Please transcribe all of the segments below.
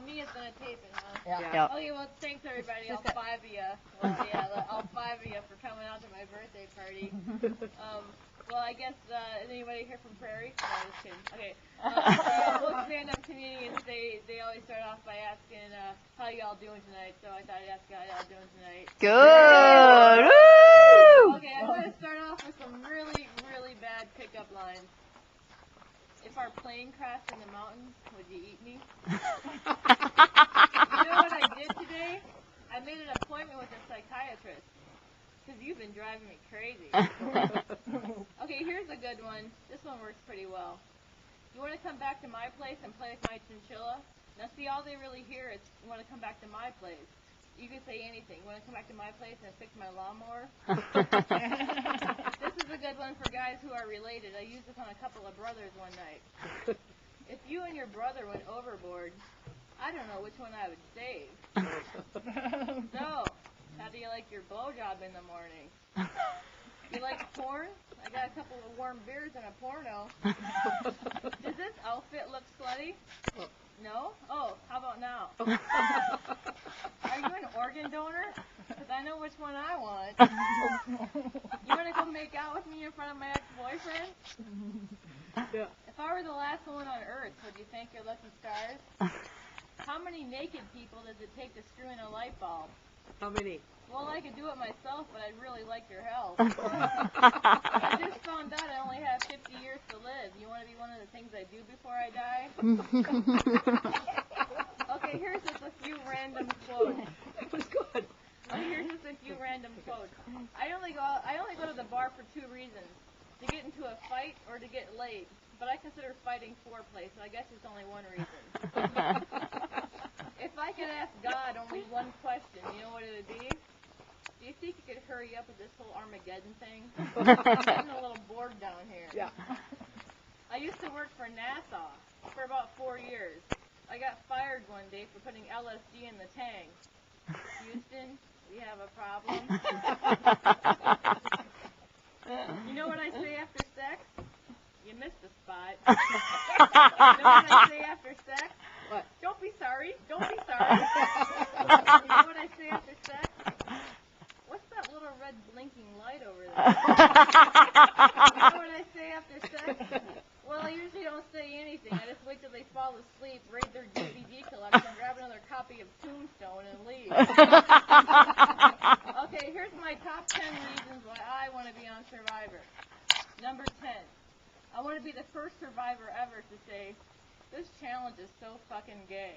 me is gonna tape it, huh? Yeah. Okay, well, thanks everybody, all 5 of you. Well, yeah, all 5 of you for coming out to my birthday party. Well, I guess, is anybody here from Prairie? No, just kidding. Okay. Most stand-up comedians, they always start off by asking, how y'all doing tonight? So I thought I'd ask how y'all doing tonight. Good. Woo! Okay, I'm going to start off with some really, really bad pickup lines. If our plane crashed in the mountains, would you eat me? You know what I did today? I made an appointment with a psychiatrist. Because you've been driving me crazy. Okay, here's a good one. This one works pretty well. You want to come back to my place and play with my chinchilla? Now see, all they really hear is, you want to come back to my place. You can say anything. You want to come back to my place and fix my lawnmower? This is a good one for guys who are related. I used this on a couple of brothers one night. If you and your brother went overboard, I don't know which one I would save. So, how do you like your blowjob in the morning? You like porn? I got a couple of warm beers and a porno. Does this outfit look slutty? No? Oh, how about now? Are you an organ donor? Because I know which one I want. You want to go make out with me in front of my ex-boyfriend? Yeah. If I were the last woman on Earth, would you thank your lucky stars? How many naked people does it take to screw in a light bulb? How many? Well, I could do it myself, but I'd really like your help. I just found out I only have 50 years to live. You want to be one of the things I do before I die? Okay, here's just a few random quotes. That was good. Okay, here's just a few random quotes. I only go to the bar for 2 reasons: to get into a fight or to get laid. But I consider fighting foreplay, so I guess it's only one reason. If I could ask God only one question, you know what it would be? Do you think you could hurry up with this whole Armageddon thing? I'm getting a little bored down here. Yeah. I used to work for NASA for about 4 years. I got fired one day for putting LSD in the tank. Houston, we have a problem. You know what I say after sex? You missed the spot. You know what I say after sex? What? Don't be sorry. Don't be sorry. You know what I say after sex? What's that little red blinking light over there? You know what I say after sex? Well, I usually don't say anything. I just wait till they fall asleep, raid their DVD collection, grab another copy of Tombstone, and leave. Okay, here's my top 10 reasons why I want to be on Survivor. Number 10. I want to be the first survivor ever to say, this challenge is so fucking gay.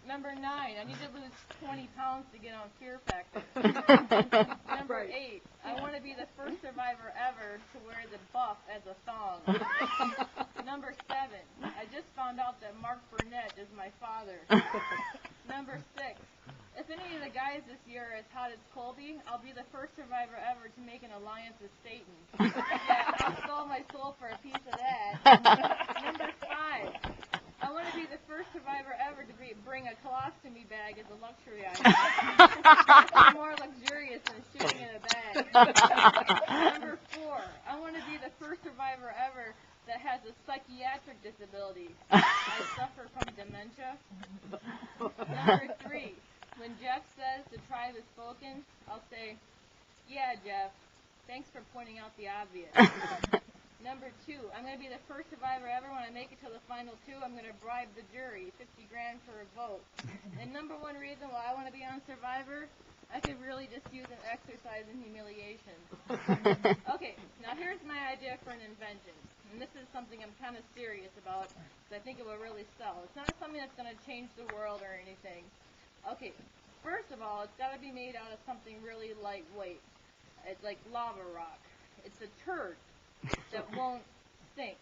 Number 9, I need to lose 20 pounds to get on Fear Factor. Number 8, I want to be the first survivor ever to wear the buff as a thong. Number 7, I just found out that Mark Burnett is my father. Number 6, if any of the guys this year are as hot as Colby, I'll be the first survivor ever to make an alliance with Satan. Yeah, I'll sell my soul for a piece of that. Number 5, I want to be the first survivor ever to bring a colostomy bag as a luxury item. It's more luxurious than shooting in a bag. Number 4, I want to be the first survivor ever that has a psychiatric disability. I suffer from dementia. Number 3, when Jeff says the tribe is spoken, I'll say, yeah, Jeff, thanks for pointing out the obvious. Number 2, I'm going to be the first survivor ever. When I make it to the final 2, I'm going to bribe the jury, $50 grand for a vote. And number 1 reason why I want to be on Survivor, I could really just use an exercise in humiliation. Okay, now here's my idea for an invention. And this is something I'm kind of serious about, because I think it will really sell. It's not something that's going to change the world or anything. Okay, first of all, it's got to be made out of something really lightweight. It's like lava rock. It's a turd that won't stink.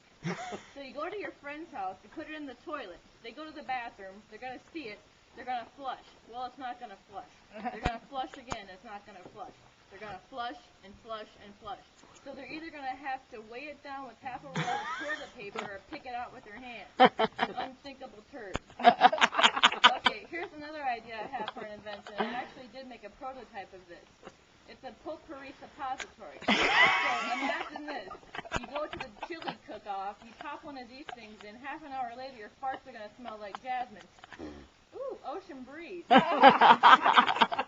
So you go to your friend's house, you put it in the toilet. They go to the bathroom, they're going to see it, they're going to flush. Well, it's not going to flush. They're going to flush again, it's not going to flush. They're going to flush and flush and flush. So they're either going to have to weigh it down with half a roll of toilet paper or pick it out with their hand. Unsinkable turd. Okay, here's another idea I have for an invention. I actually did make a prototype of this. It's a potpourri suppository. So imagine this. You go to the chili cook-off, you pop one of these things in, half an hour later your farts are going to smell like jasmine. I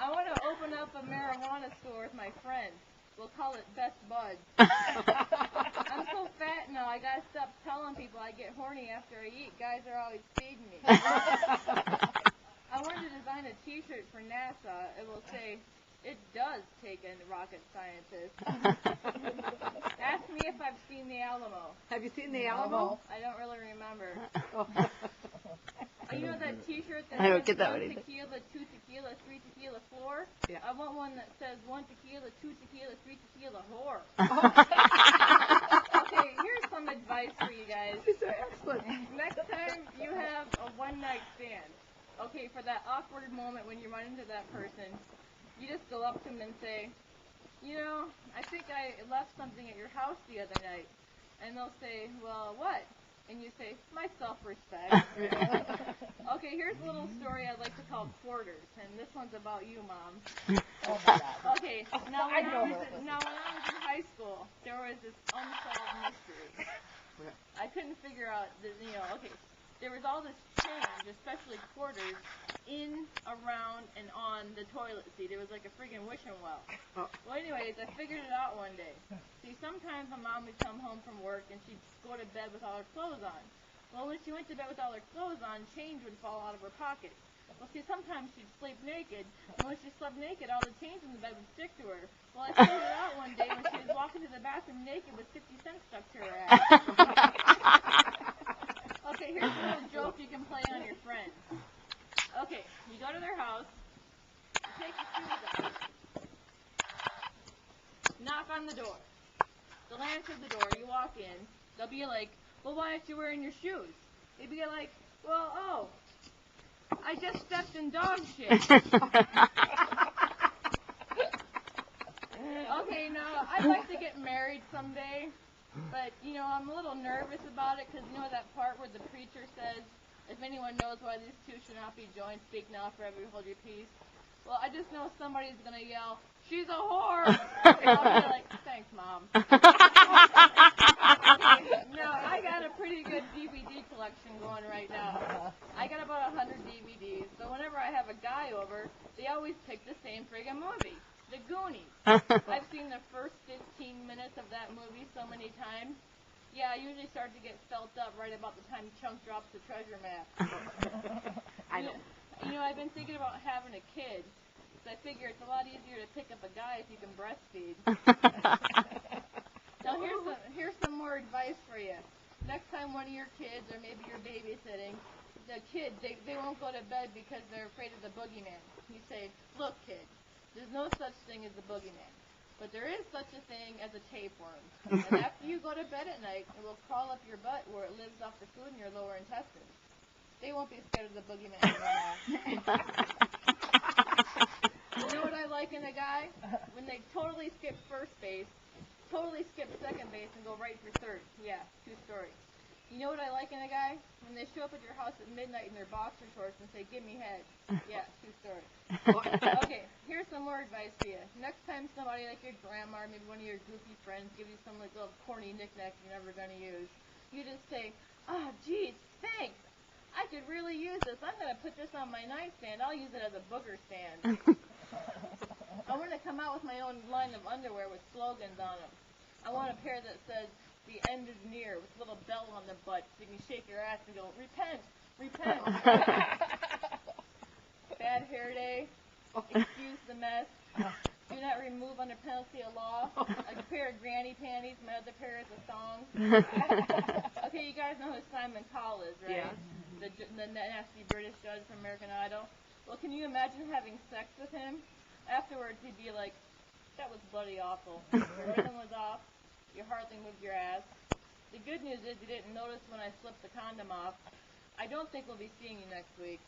want to open up a marijuana store with my friends. We'll call it Best Buds. I'm so fat now, I gotta stop telling people I get horny after I eat. Guys are always feeding me. I want to design a t-shirt for NASA. It will say, "It does take a rocket scientist." Ask me if I've seen the Alamo. Have you seen the Alamo? I don't really remember. Oh. You know that t-shirt that I don't says get that one one either. tequila, two tequila, three tequila, four? Yeah. I want one that says one tequila, two tequila, three tequila, whore. Okay, here's some advice for you guys. These are excellent. Next time you have a one-night stand, okay, for that awkward moment when you run into that person, you just go up to them and say, "You know, I think I left something at your house the other night." And they'll say, "Well, what?" And you say, "My self-respect." Okay, here's a little story I'd like to call Quarters, and this one's about you, Mom. Okay, now when I was in high school, there was this unsolved mystery. I couldn't figure out, okay, there was all this change, especially quarters, in, around, and on the toilet seat. It was like a friggin' wishing well. Oh. Well, anyways, I figured it out one day. See, sometimes my mom would come home from work and she'd go to bed with all her clothes on. Well, when she went to bed with all her clothes on, change would fall out of her pockets. Well, see, sometimes she'd sleep naked, and when she slept naked, all the change in the bed would stick to her. Well, I figured it out one day when she was walking to the bathroom naked with 50 cents stuck to her ass. Okay, here's a little joke you can play on your friends. Okay, you go to their house, you take your shoes off, knock on the door. They'll answer the door, you walk in, they'll be like, "Well, why aren't you wearing your shoes?" They'd be like, "Well, I just stepped in dog shit." Okay, now, I'd like to get married someday, but, I'm a little nervous about it, because you know that part where the preacher says, "If anyone knows why these two should not be joined, speak now, forever hold your peace." Well, I just know somebody's going to yell, "She's a whore!" And I'll be like, "Thanks, Mom." No, I got a pretty good DVD collection going right now. I got about 100 DVDs, so whenever I have a guy over, they always pick the same friggin' movie, The Goonies. I've seen the first 15 minutes of that movie so many times. Yeah, I usually start to get felt up right about the time Chunk drops the treasure map. I know. I've been thinking about having a kid, so I figure it's a lot easier to pick up a guy if you can breastfeed. Now here's some more advice for you. Next time one of your kids, or maybe you're babysitting, the kid, they won't go to bed because they're afraid of the boogeyman. You say, "Look, kid, there's no such thing as the boogeyman, but there is such a thing as a tapeworm. And after you go to bed at night, it will crawl up your butt where it lives off the food in your lower intestines. They won't be scared of the boogeyman anymore." You know what I like in a guy? When they totally skip first base, totally skip second base, and go right for third. Yeah, true story. You know what I like in a guy? When they show up at your house at midnight in their boxer shorts and say, "Give me head." Yeah, true story. Okay, here's some more advice for you. Next time somebody like your grandma or maybe one of your goofy friends gives you some like little corny knick-knack you're never going to use, you just say, "Oh, geez, thanks. I could really use this. I'm going to put this on my nightstand. I'll use it as a booger stand." I want to come out with my own line of underwear with slogans on them. I want a pair that says, "The end is near," with a little bell on the butt so you can shake your ass and go, "Repent, repent." Bad hair day. Excuse the mess. Do not remove under penalty of law. A pair of granny panties. My other pair is a thong. Okay, you guys know who Simon Cowell is, right? Yeah. The nasty British judge from American Idol. Well, can you imagine having sex with him? Afterwards, he'd be like, "That was bloody awful. Your rhythm was off. You hardly moved your ass. The good news is you didn't notice when I slipped the condom off. I don't think we'll be seeing you next week."